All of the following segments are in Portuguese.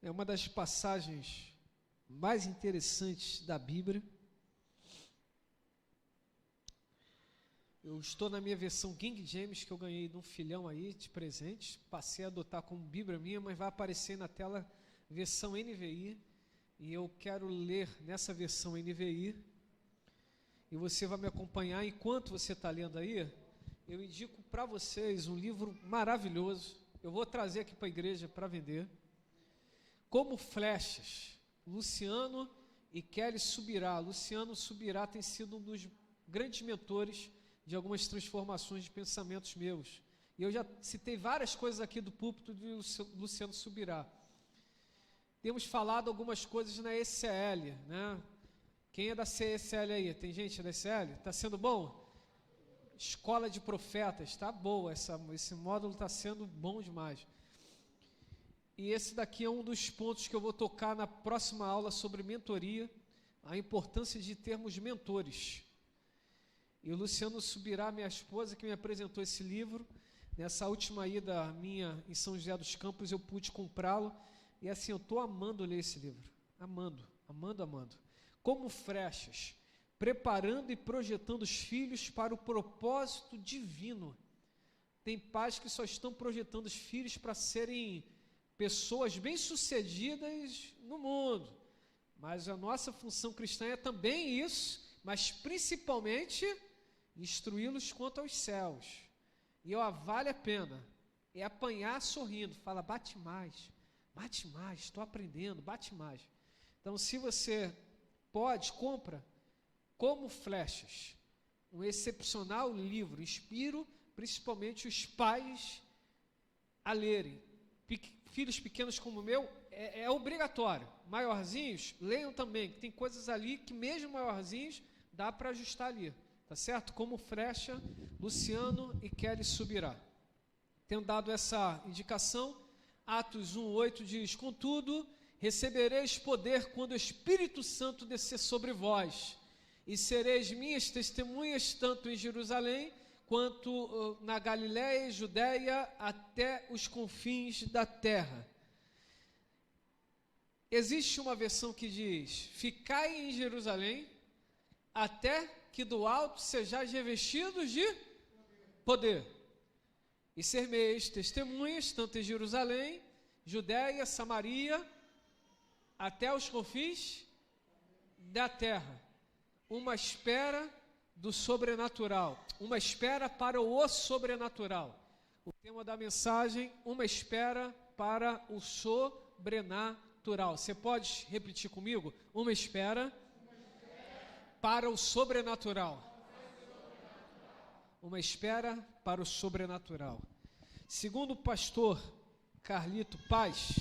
É uma das passagens mais interessantes da Bíblia. Eu estou na minha versão King James, que eu ganhei de um filhão aí de presente. Passei a adotar como Bíblia minha, mas vai aparecer na tela versão NVI. E eu quero ler nessa versão NVI. E você vai me acompanhar enquanto você está lendo aí. Eu indico para vocês um livro maravilhoso. Eu vou trazer aqui para a igreja para vender. Como Flechas, Luciano e Kelly Subirá. Luciano Subirá tem sido um dos grandes mentores de algumas transformações de pensamentos meus. E eu já citei várias coisas aqui do púlpito de Luciano Subirá. Temos falado algumas coisas na ECL, né? Quem é da CECL aí? Tem gente da ECL? Está sendo bom? Escola de Profetas, está boa, esse módulo está sendo bom demais. E esse daqui é um dos pontos que eu vou tocar na próxima aula sobre mentoria, a importância de termos mentores. E o Luciano Subirá, minha esposa, que me apresentou esse livro, nessa última ida minha em São José dos Campos, eu pude comprá-lo, e assim, eu estou amando ler esse livro, amando. Como Flechas, preparando e projetando os filhos para o propósito divino. Tem pais que só estão projetando os filhos para serem pessoas bem-sucedidas no mundo, mas a nossa função cristã é também isso, mas principalmente instruí-los quanto aos céus. E vale a pena, é apanhar sorrindo, fala, bate mais, estou aprendendo, bate mais. Então, se você pode, compra Como Flechas, um excepcional livro. Inspiro principalmente os pais a lerem. Filhos pequenos como o meu, é obrigatório. Maiorzinhos, leiam também, que tem coisas ali que mesmo maiorzinhos dá para ajustar ali, tá certo? Como Flecha, Luciano e Kelly Subirá. Tendo dado essa indicação, Atos 1:8 diz, contudo, recebereis poder quando o Espírito Santo descer sobre vós, e sereis minhas testemunhas tanto em Jerusalém, quanto na Galiléia e Judéia, até os confins da terra. Existe uma versão que diz, ficai em Jerusalém, até que do alto sejais revestidos de poder. E ser-me-eis testemunhas, tanto em Jerusalém, Judéia, Samaria, até os confins da terra. Uma espera do sobrenatural, uma espera para o sobrenatural. O tema da mensagem, uma espera para o sobrenatural. Você pode repetir comigo? Uma espera para o sobrenatural. Uma espera para o sobrenatural. Segundo o pastor Carlito Paz,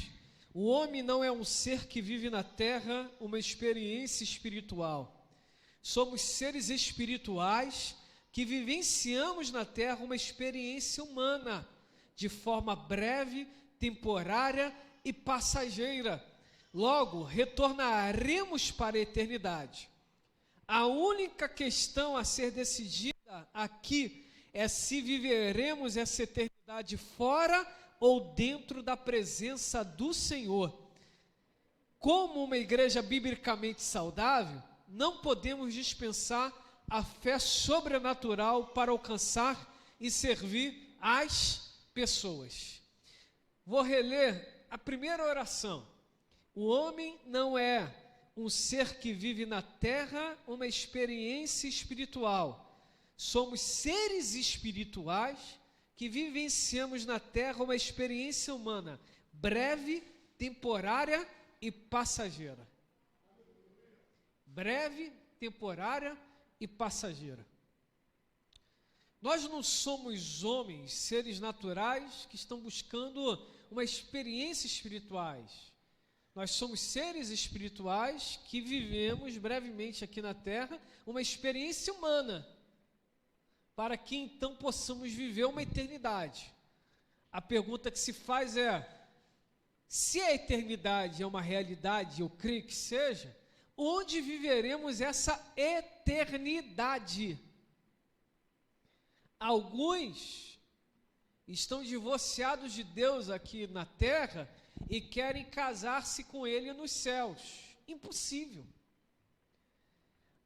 o homem não é um ser que vive na terra uma experiência espiritual. Somos seres espirituais que vivenciamos na terra uma experiência humana, de forma breve, temporária e passageira. Logo, retornaremos para a eternidade. A única questão a ser decidida aqui é se viveremos essa eternidade fora ou dentro da presença do Senhor. Como uma igreja biblicamente saudável, não podemos dispensar a fé sobrenatural para alcançar e servir as pessoas. Vou reler a primeira oração. O homem não é um ser que vive na terra uma experiência espiritual. Somos seres espirituais que vivenciamos na terra uma experiência humana, breve, temporária e passageira. Breve, temporária e passageira. Nós não somos homens, seres naturais, que estão buscando uma experiência espirituais. Nós somos seres espirituais que vivemos brevemente aqui na Terra uma experiência humana, para que então possamos viver uma eternidade. A pergunta que se faz é, se a eternidade é uma realidade, eu creio que seja, onde viveremos essa eternidade? Alguns estão divorciados de Deus aqui na terra e querem casar-se com ele nos céus. Impossível.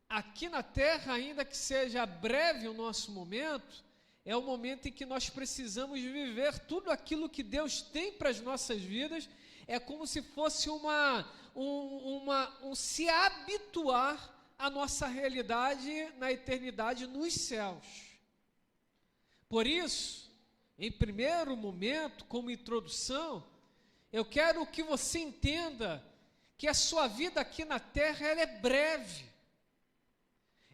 Aqui na terra, ainda que seja breve o nosso momento, é o momento em que nós precisamos viver tudo aquilo que Deus tem para as nossas vidas. É como se fosse um se habituar à nossa realidade na eternidade nos céus. Por isso, em primeiro momento, como introdução, eu quero que você entenda que a sua vida aqui na terra ela é breve,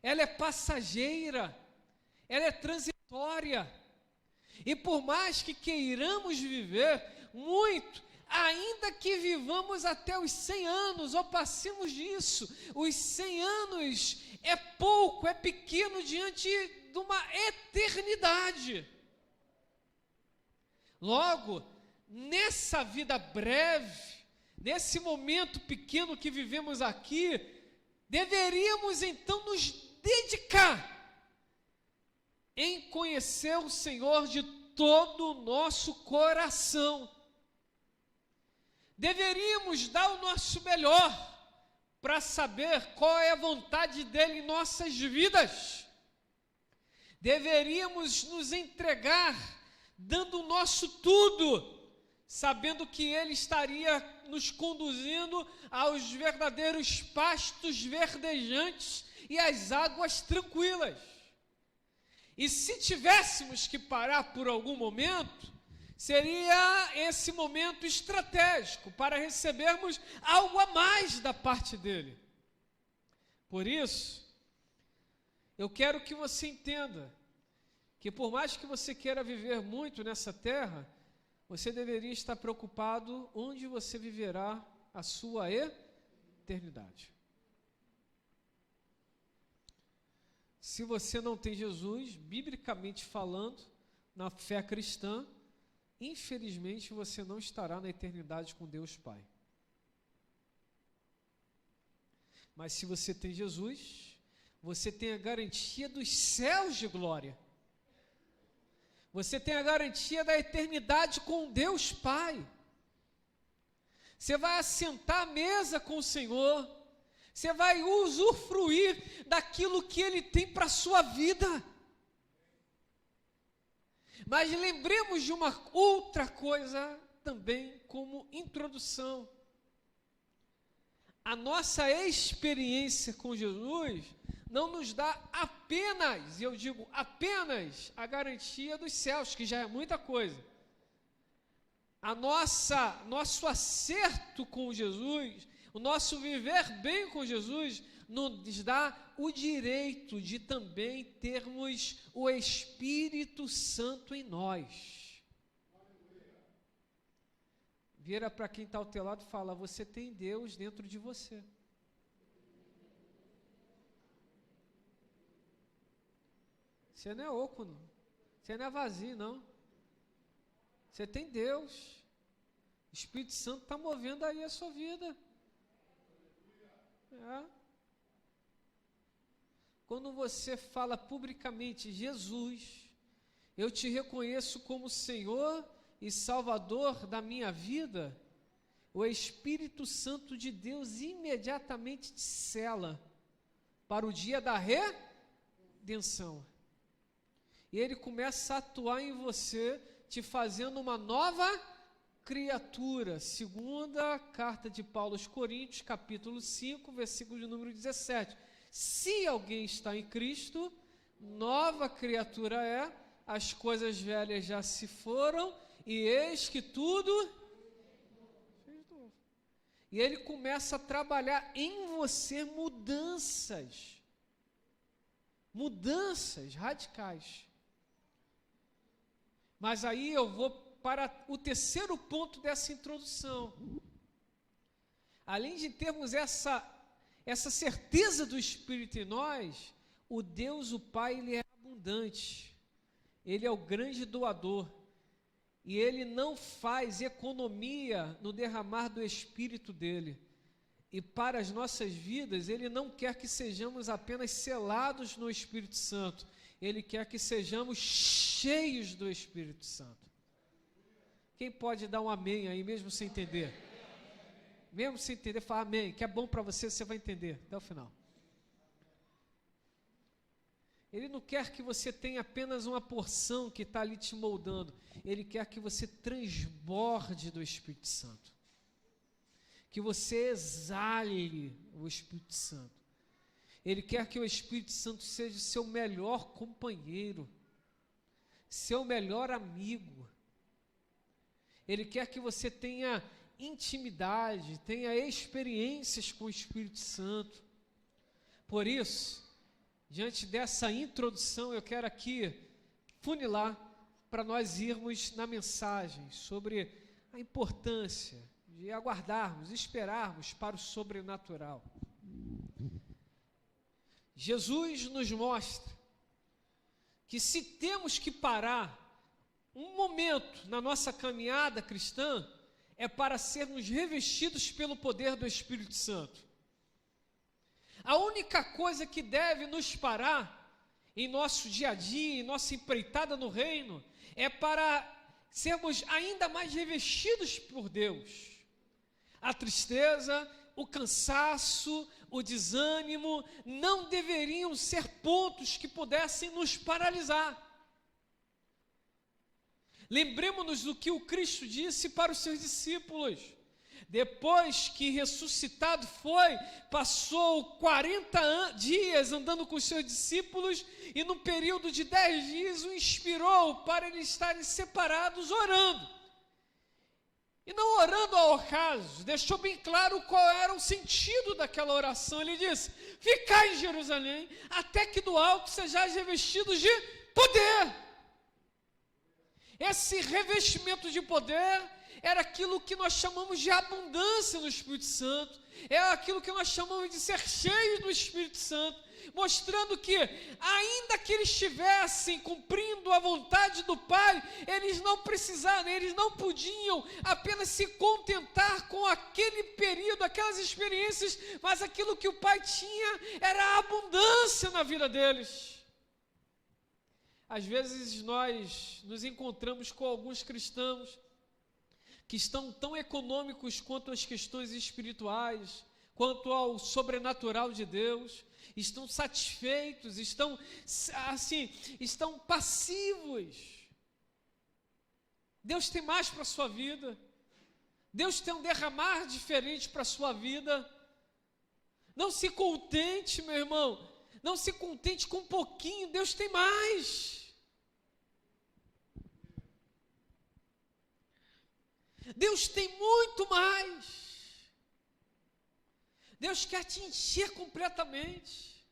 ela é passageira, ela é transitória. E por mais que queiramos viver muito, ainda que vivamos até os 100 anos, ou passemos disso, os 100 anos é pouco, é pequeno diante de uma eternidade. Logo, nessa vida breve, nesse momento pequeno que vivemos aqui, deveríamos então nos dedicar em conhecer o Senhor de todo o nosso coração. Deveríamos dar o nosso melhor para saber qual é a vontade dele em nossas vidas. Deveríamos nos entregar dando o nosso tudo, sabendo que ele estaria nos conduzindo aos verdadeiros pastos verdejantes e às águas tranquilas. E se tivéssemos que parar por algum momento, seria esse momento estratégico para recebermos algo a mais da parte dele. Por isso, eu quero que você entenda que por mais que você queira viver muito nessa terra, você deveria estar preocupado onde você viverá a sua eternidade. Se você não tem Jesus, biblicamente falando, na fé cristã, infelizmente você não estará na eternidade com Deus Pai. Mas se você tem Jesus, você tem a garantia dos céus de glória. Você tem a garantia da eternidade com Deus Pai. Você vai assentar à mesa com o Senhor. Você vai usufruir daquilo que Ele tem para a sua vida. Mas lembremos de uma outra coisa também como introdução. A nossa experiência com Jesus não nos dá apenas, e eu digo apenas, a garantia dos céus, que já é muita coisa. Nosso acerto com Jesus, o nosso viver bem com Jesus, nos dá o direito de também termos o Espírito Santo em nós. Vira para quem está ao teu lado e fala: você tem Deus dentro de você. Você não é oco, não. Você não é vazio, não. Você tem Deus. O Espírito Santo está movendo aí a sua vida. Quando você fala publicamente: Jesus, eu te reconheço como Senhor e Salvador da minha vida, o Espírito Santo de Deus imediatamente te sela para o dia da redenção. E Ele começa a atuar em você, te fazendo uma nova criatura. Segunda carta de Paulo aos Coríntios, capítulo 5, versículo de número 17. Se alguém está em Cristo, nova criatura é, as coisas velhas já se foram, e eis que tudo... E Ele começa a trabalhar em você mudanças radicais. Mas aí eu vou para o terceiro ponto dessa introdução. Além de termos essa certeza do Espírito em nós, o Deus, o Pai, Ele é abundante. Ele é o grande doador. E Ele não faz economia no derramar do Espírito dEle. E para as nossas vidas, Ele não quer que sejamos apenas selados no Espírito Santo. Ele quer que sejamos cheios do Espírito Santo. Quem pode dar um amém aí, mesmo sem entender? Mesmo sem entender, fala amém, que é bom para você, você vai entender até o final. Ele não quer que você tenha apenas uma porção que está ali te moldando. Ele quer que você transborde do Espírito Santo. Que você exale o Espírito Santo. Ele quer que o Espírito Santo seja seu melhor companheiro, seu melhor amigo. Ele quer que você tenha intimidade, tenha experiências com o Espírito Santo. Por isso, diante dessa introdução, eu quero aqui funilar para nós irmos na mensagem sobre a importância de aguardarmos, esperarmos para o sobrenatural. Jesus nos mostra que se temos que parar um momento na nossa caminhada cristã, é para sermos revestidos pelo poder do Espírito Santo. A única coisa que deve nos parar em nosso dia a dia, em nossa empreitada no reino, é para sermos ainda mais revestidos por Deus. A tristeza, o cansaço, o desânimo não deveriam ser pontos que pudessem nos paralisar. Lembremos-nos do que o Cristo disse para os seus discípulos. Depois que ressuscitado foi, passou 40 dias andando com os seus discípulos e num período de 10 dias o inspirou para eles estarem separados orando. E não orando ao acaso, deixou bem claro qual era o sentido daquela oração. Ele disse: ficai em Jerusalém, até que do alto sejais revestidos de poder. Esse revestimento de poder era aquilo que nós chamamos de abundância no Espírito Santo, é aquilo que nós chamamos de ser cheios do Espírito Santo, mostrando que, ainda que eles estivessem cumprindo a vontade do Pai, eles não precisavam, eles não podiam apenas se contentar com aquele período, aquelas experiências, mas aquilo que o Pai tinha era a abundância na vida deles. Às vezes nós nos encontramos com alguns cristãos que estão tão econômicos quanto as questões espirituais, quanto ao sobrenatural de Deus, estão satisfeitos, estão passivos. Deus tem mais para a sua vida, Deus tem um derramar diferente para a sua vida. Não se contente, meu irmão, não se contente com um pouquinho, Deus tem mais. Deus tem muito mais. Deus quer te encher completamente.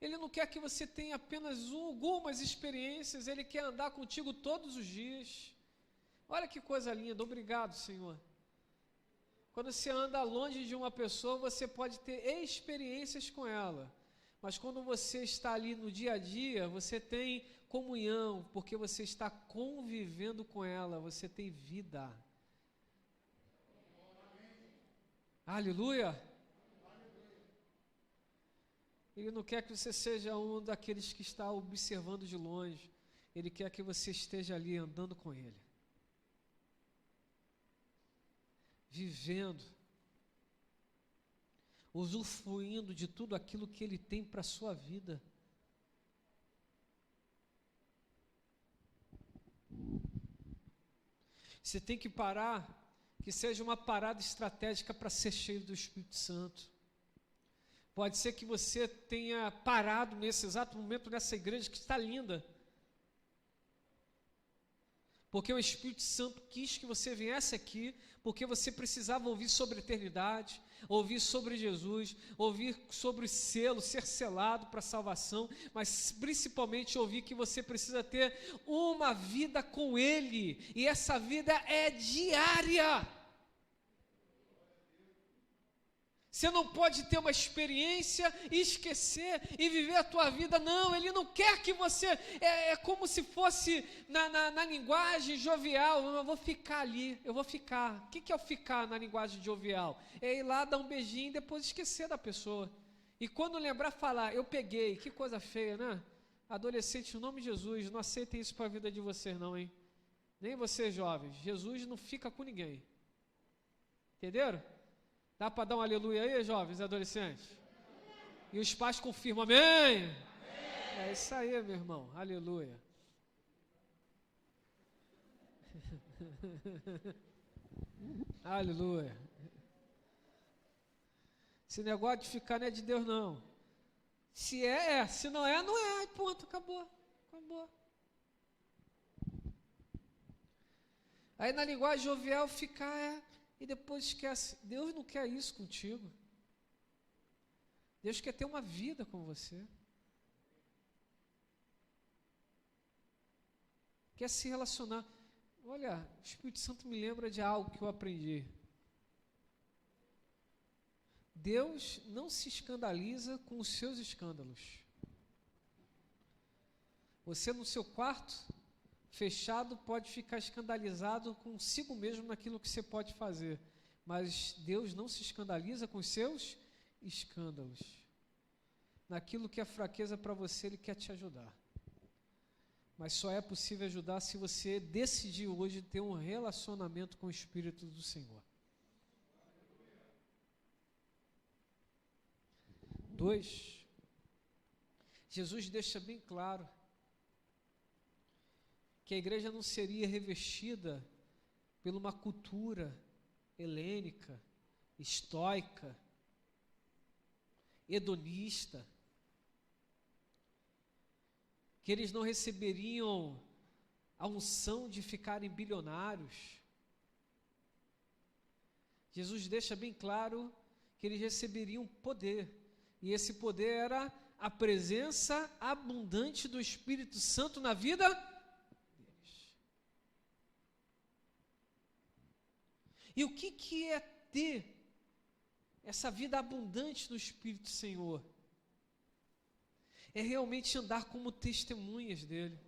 Ele não quer que você tenha apenas algumas experiências, Ele quer andar contigo todos os dias. Olha que coisa linda, obrigado, Senhor. Quando você anda longe de uma pessoa, você pode ter experiências com ela, mas quando você está ali no dia a dia, você tem comunhão, porque você está convivendo com ela, você tem vida. Aleluia! Ele não quer que você seja um daqueles que está observando de longe. Ele quer que você esteja ali andando com Ele, vivendo, usufruindo de tudo aquilo que Ele tem para a sua vida. Você tem que parar, que seja uma parada estratégica para ser cheio do Espírito Santo. Pode ser que você tenha parado nesse exato momento nessa igreja que está linda, porque o Espírito Santo quis que você viesse aqui, porque você precisava ouvir sobre a eternidade, ouvir sobre Jesus, ouvir sobre o selo, ser selado para a salvação, mas principalmente ouvir que você precisa ter uma vida com Ele, e essa vida é diária. Você não pode ter uma experiência e esquecer e viver a tua vida, não. Ele não quer que você, é como se fosse na linguagem jovial, eu vou ficar ali, eu vou ficar. O que é o ficar na linguagem jovial? É ir lá, dar um beijinho e depois esquecer da pessoa. E quando lembrar, falar, eu peguei, que coisa feia, né? Adolescente, em nome de Jesus, não aceitem isso para a vida de vocês não, hein? Nem vocês jovens. Jesus não fica com ninguém. Entenderam? Dá para dar um aleluia aí, jovens e adolescentes? E os pais confirmam, amém? É isso aí, meu irmão, aleluia. Aleluia. Esse negócio de ficar não é de Deus, não. Se é, é. Se não é, não é. Ponto, acabou. Acabou. Aí na linguagem jovial ficar é. E depois esquece. Deus não quer isso contigo. Deus quer ter uma vida com você. Quer se relacionar. Olha, o Espírito Santo me lembra de algo que eu aprendi. Deus não se escandaliza com os seus escândalos. Você no seu quarto, fechado, pode ficar escandalizado consigo mesmo naquilo que você pode fazer. Mas Deus não se escandaliza com os seus escândalos. Naquilo que é fraqueza para você, Ele quer te ajudar. Mas só é possível ajudar se você decidir hoje ter um relacionamento com o Espírito do Senhor. 2. Jesus deixa bem claro que a igreja não seria revestida por uma cultura helênica, estoica, hedonista, que eles não receberiam a unção de ficarem bilionários. Jesus deixa bem claro que eles receberiam poder, e esse poder era a presença abundante do Espírito Santo na vida deles. E o que é ter essa vida abundante do Espírito Senhor? É realmente andar como testemunhas dele.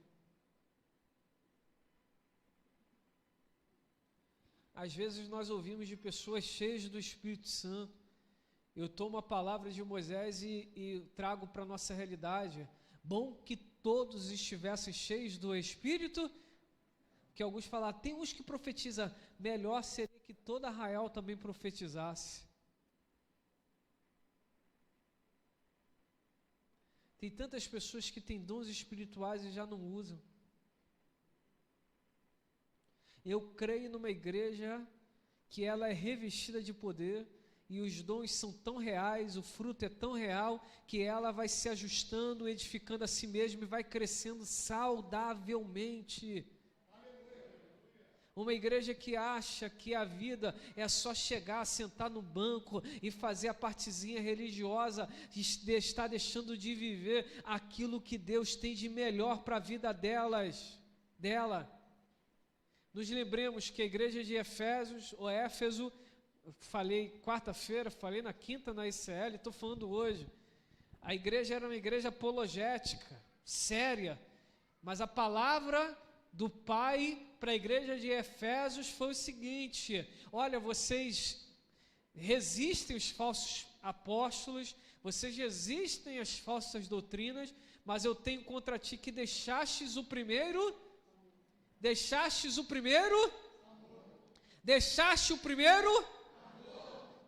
Às vezes nós ouvimos de pessoas cheias do Espírito Santo. Eu tomo a palavra de Moisés e trago para a nossa realidade. Bom que todos estivessem cheios do Espírito, que alguns falaram, tem uns que profetizam, melhor seria que toda Arraial também profetizasse. Tem tantas pessoas que têm dons espirituais e já não usam. Eu creio numa igreja que ela é revestida de poder e os dons são tão reais, o fruto é tão real, que ela vai se ajustando, edificando a si mesma e vai crescendo saudavelmente. Uma igreja que acha que a vida é só chegar, sentar no banco e fazer a partezinha religiosa, está deixando de viver aquilo que Deus tem de melhor para a vida dela. Nos lembremos que a igreja de Éfeso, falei quarta-feira, falei na quinta na ICL, estou falando hoje. A igreja era uma igreja apologética, séria, mas a palavra do Pai para a igreja de Efésios foi o seguinte: olha, vocês resistem os falsos apóstolos, vocês resistem às falsas doutrinas, mas eu tenho contra ti que deixastes o primeiro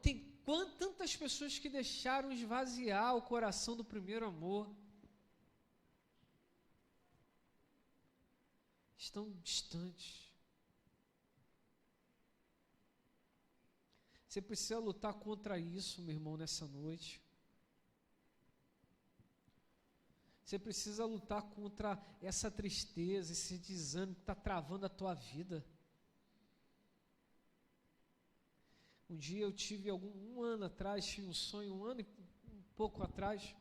Tem tantas pessoas que deixaram esvaziar o coração do primeiro amor. Estão distantes. Você precisa lutar contra isso, meu irmão, nessa noite. Você precisa lutar contra essa tristeza, esse desânimo que está travando a tua vida. Um dia eu tive um ano atrás, tive um sonho, um ano e um pouco atrás,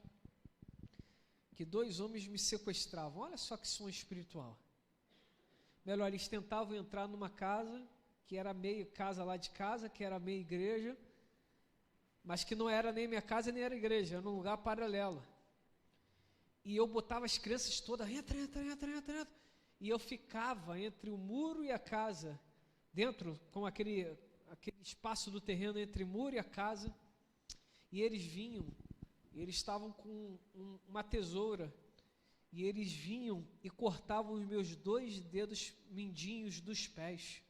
que 2 homens me sequestravam. Olha só que sonho espiritual. Melhor, eles tentavam entrar numa casa, que era meio casa lá de casa, que era meio igreja, mas que não era nem minha casa, nem era igreja, era um lugar paralelo. E eu botava as crianças todas, entra. E eu ficava entre o muro e a casa, dentro, com aquele espaço do terreno entre o muro e a casa, e eles vinham, e eles estavam com uma tesoura, e eles vinham e cortavam os meus 2 dedos mindinhos dos pés.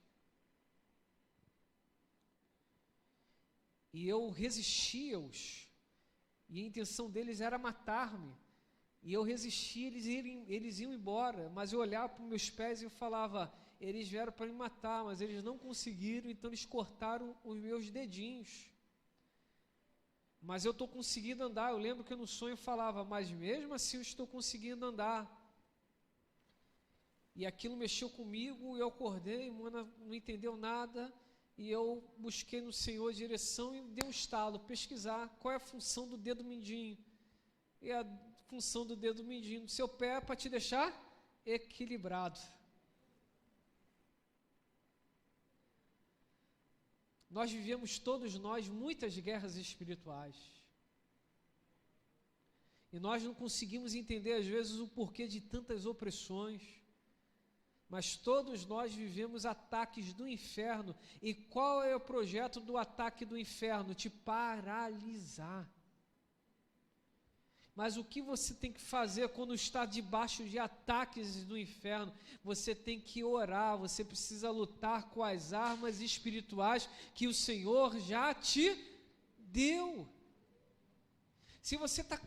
E eu resistia-os, e a intenção deles era matar-me. E eu resistia, eles iam embora, mas eu olhava para os meus pés e eu falava, eles vieram para me matar, mas eles não conseguiram, então eles cortaram os meus dedinhos. Mas eu estou conseguindo andar. Eu lembro que no sonho eu falava, mas mesmo assim eu estou conseguindo andar. E aquilo mexeu comigo, e eu acordei, Moana não entendeu nada, e eu busquei no Senhor direção e dei um estalo, pesquisar qual é a função do dedo mindinho. E a função do dedo mindinho do seu pé é para te deixar equilibrado. Nós vivemos, todos nós, muitas guerras espirituais. E nós não conseguimos entender, às vezes, o porquê de tantas opressões. Mas todos nós vivemos ataques do inferno. E qual é o projeto do ataque do inferno? Te paralisar. Mas o que você tem que fazer quando está debaixo de ataques do inferno? Você tem que orar, você precisa lutar com as armas espirituais que o Senhor já te deu. Se você está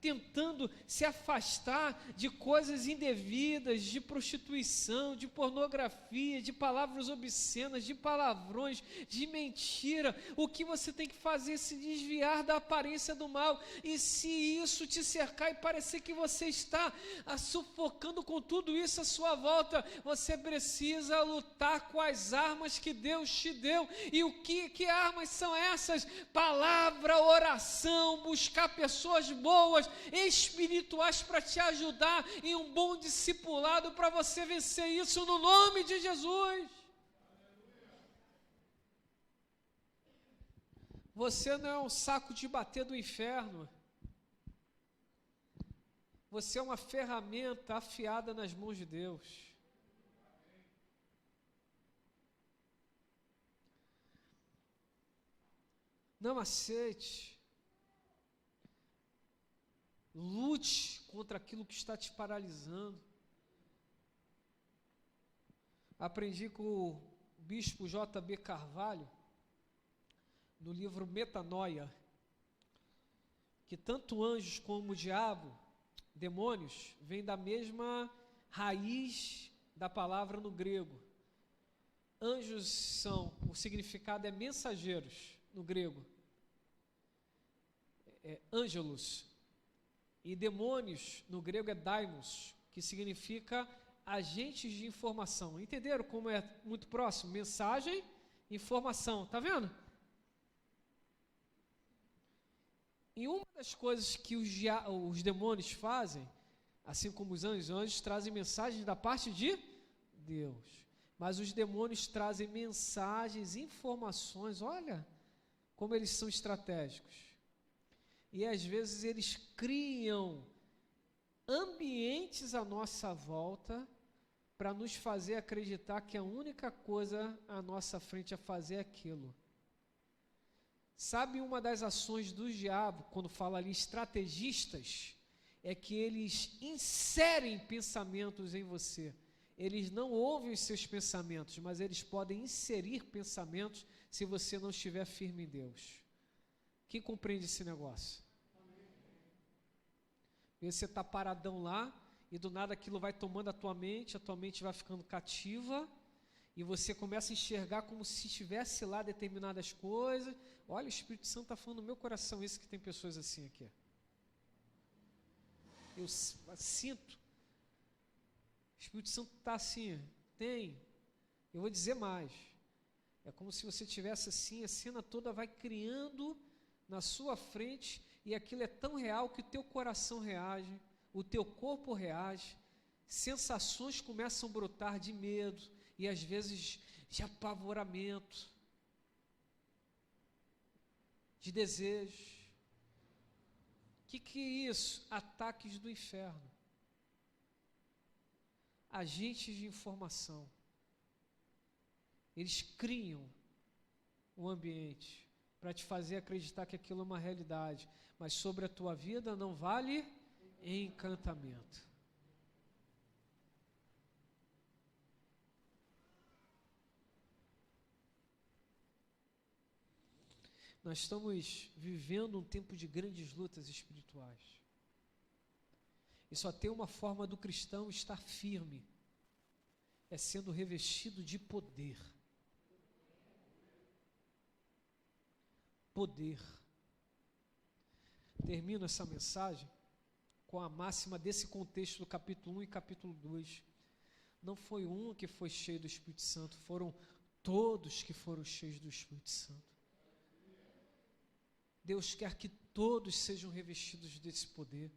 tentando se afastar de coisas indevidas, de prostituição, de pornografia, de palavras obscenas, de palavrões, de mentira, o que você tem que fazer é se desviar da aparência do mal. E se isso te cercar e parecer que você está sufocando com tudo isso à sua volta, você precisa lutar com as armas que Deus te deu. E que armas são essas? Palavra, oração, buscar pessoas boas, espirituais para te ajudar em um bom discipulado para você vencer isso no nome de Jesus. Você não é um saco de bater do inferno. Você é uma ferramenta afiada nas mãos de Deus. Não aceite. Lute contra aquilo que está te paralisando. Aprendi com o bispo J.B. Carvalho, no livro Metanoia, que tanto anjos como o diabo, demônios, vêm da mesma raiz da palavra no grego. Anjos o significado é mensageiros, no grego. Ângelos. E demônios, no grego é daimos, que significa agentes de informação. Entenderam como é muito próximo? Mensagem, informação. Está vendo? E uma das coisas que os demônios fazem, assim como os anjos trazem mensagens da parte de Deus. Mas os demônios trazem mensagens, informações. Olha como eles são estratégicos. E às vezes eles criam ambientes à nossa volta para nos fazer acreditar que a única coisa à nossa frente a fazer é aquilo. Sabe uma das ações do diabo, quando fala ali estrategistas, é que eles inserem pensamentos em você. Eles não ouvem os seus pensamentos, mas eles podem inserir pensamentos se você não estiver firme em Deus. Quem compreende esse negócio? E você está paradão lá, e do nada aquilo vai tomando a tua mente vai ficando cativa, e você começa a enxergar como se estivesse lá determinadas coisas. Olha, o Espírito Santo está falando no meu coração isso, que tem pessoas assim aqui. Eu sinto. O Espírito Santo está assim, tem. Eu vou dizer mais. É como se você tivesse assim, a cena toda vai criando na sua frente, e aquilo é tão real que o teu coração reage, o teu corpo reage, sensações começam a brotar de medo, e às vezes de apavoramento, de desejo. O que é isso? Ataques do inferno. Agentes de informação. Eles criam o ambiente para te fazer acreditar que aquilo é uma realidade, mas sobre a tua vida não vale encantamento. Nós estamos vivendo um tempo de grandes lutas espirituais. E só tem uma forma do cristão estar firme, é sendo revestido de poder. Poder. Termino essa mensagem com a máxima desse contexto do capítulo 1 e capítulo 2. Não foi um que foi cheio do Espírito Santo, foram todos que foram cheios do Espírito Santo. Deus quer que todos sejam revestidos desse poder,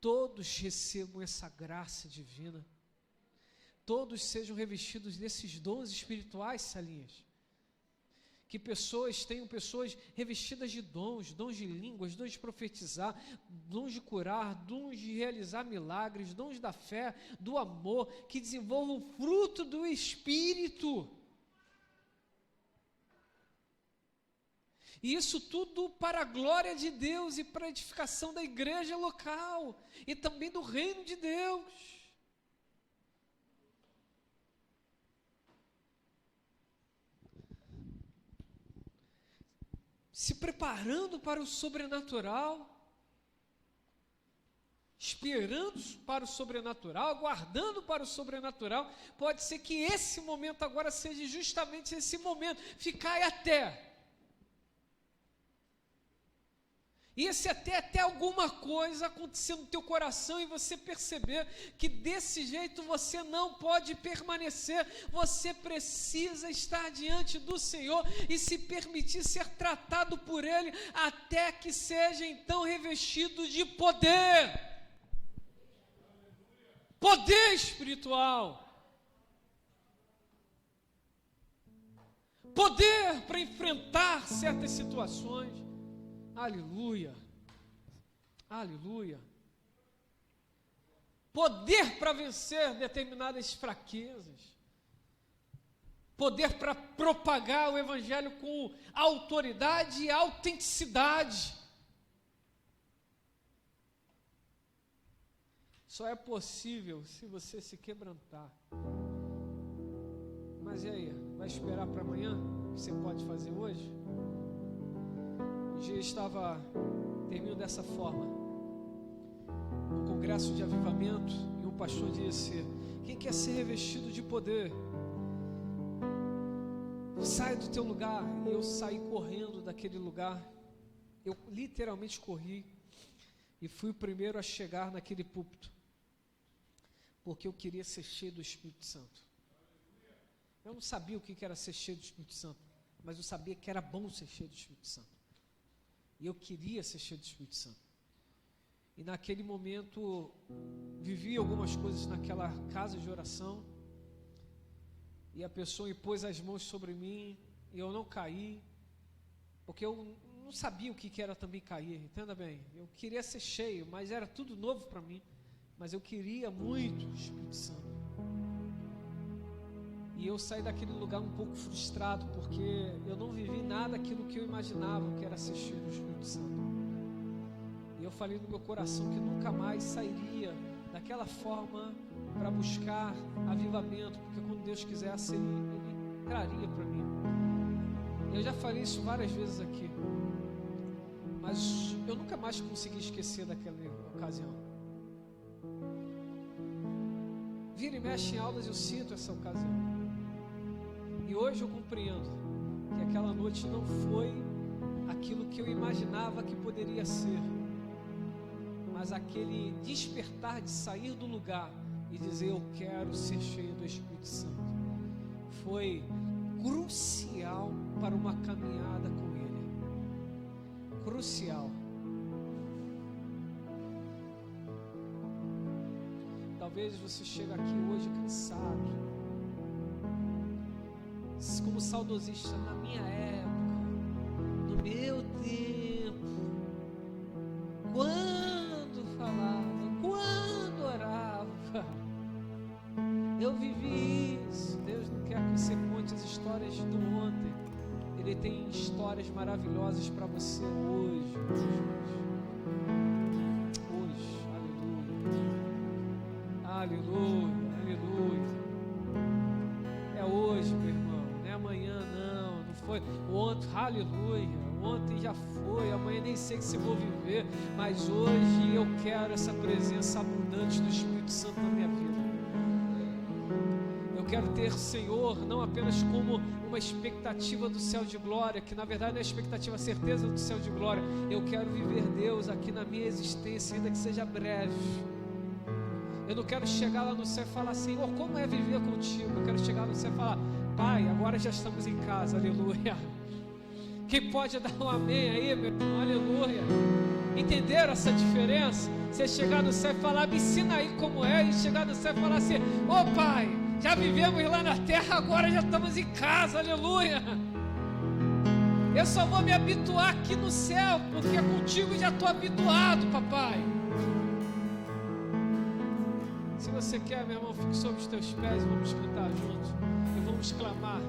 todos recebam essa graça divina, todos sejam revestidos desses dons espirituais, Salinhas. Que tenham pessoas revestidas de dons de línguas, dons de profetizar, dons de curar, dons de realizar milagres, dons da fé, do amor, que desenvolvam o fruto do Espírito. E isso tudo para a glória de Deus e para a edificação da igreja local e também do reino de Deus. Se preparando para o sobrenatural, esperando para o sobrenatural, aguardando para o sobrenatural. Pode ser que esse momento agora seja justamente esse momento, ficar até. E esse até alguma coisa acontecer no teu coração e você perceber que desse jeito você não pode permanecer, você precisa estar diante do Senhor e se permitir ser tratado por Ele até que seja então revestido de poder. Poder espiritual. Poder para enfrentar certas situações. Aleluia, aleluia. Poder para vencer determinadas fraquezas. Poder para propagar o Evangelho com autoridade e autenticidade. Só é possível se você se quebrantar. Mas e aí, vai esperar para amanhã? O que você pode fazer hoje? Um dia eu estava, termino dessa forma, no congresso de avivamento, e um pastor disse: quem quer ser revestido de poder, sai do teu lugar. E eu saí correndo daquele lugar, eu literalmente corri, e fui o primeiro a chegar naquele púlpito, porque eu queria ser cheio do Espírito Santo. Eu não sabia o que era ser cheio do Espírito Santo, mas eu sabia que era bom ser cheio do Espírito Santo. E eu queria ser cheio do Espírito Santo. E naquele momento, vivi algumas coisas naquela casa de oração. E a pessoa impôs as mãos sobre mim. E eu não caí. Porque eu não sabia o que era também cair. Entenda bem. Eu queria ser cheio, mas era tudo novo para mim. Mas eu queria muito o Espírito Santo. E eu saí daquele lugar um pouco frustrado, porque eu não vivi nada aquilo que eu imaginava que era ser cheio do Espírito Santo. E eu falei no meu coração que nunca mais sairia daquela forma para buscar avivamento, porque quando Deus quisesse, Ele traria para mim. Eu já falei isso várias vezes aqui, mas eu nunca mais consegui esquecer daquela ocasião. Vira e mexe em aulas, eu sinto essa ocasião. E hoje eu compreendo que aquela noite não foi aquilo que eu imaginava que poderia ser, mas aquele despertar de sair do lugar e dizer: eu quero ser cheio do Espírito Santo, foi crucial para uma caminhada com Ele. Crucial. Talvez você chegue aqui hoje cansado, como saudosista. Na minha época, no meu tempo, quando falava, quando orava, eu vivi isso. Deus não quer que você conte as histórias do ontem. Ele tem histórias maravilhosas para você hoje. Hoje, aleluia, aleluia, aleluia. É hoje, meu irmão. Amanhã não foi. Ontem, aleluia, ontem já foi, amanhã nem sei se vou viver, mas hoje eu quero essa presença abundante do Espírito Santo na minha vida. Eu quero ter, Senhor, não apenas como uma expectativa do céu de glória, que na verdade não é expectativa, a certeza do céu de glória. Eu quero viver Deus aqui na minha existência, ainda que seja breve. Eu não quero chegar lá no céu e falar, Senhor, como é viver contigo? Eu quero chegar no céu e falar, Pai, agora já estamos em casa, aleluia. Quem pode dar um amém aí, meu irmão, aleluia. Entenderam essa diferença? Você chegar no céu e falar, me ensina aí como é, e chegar no céu e falar assim, ô Pai, já vivemos lá na terra, agora já estamos em casa, aleluia. Eu só vou me habituar aqui no céu, porque contigo já estou habituado, papai. Se você quer, meu irmão, fique sobre os teus pés, vamos cantar juntos e vamos clamar.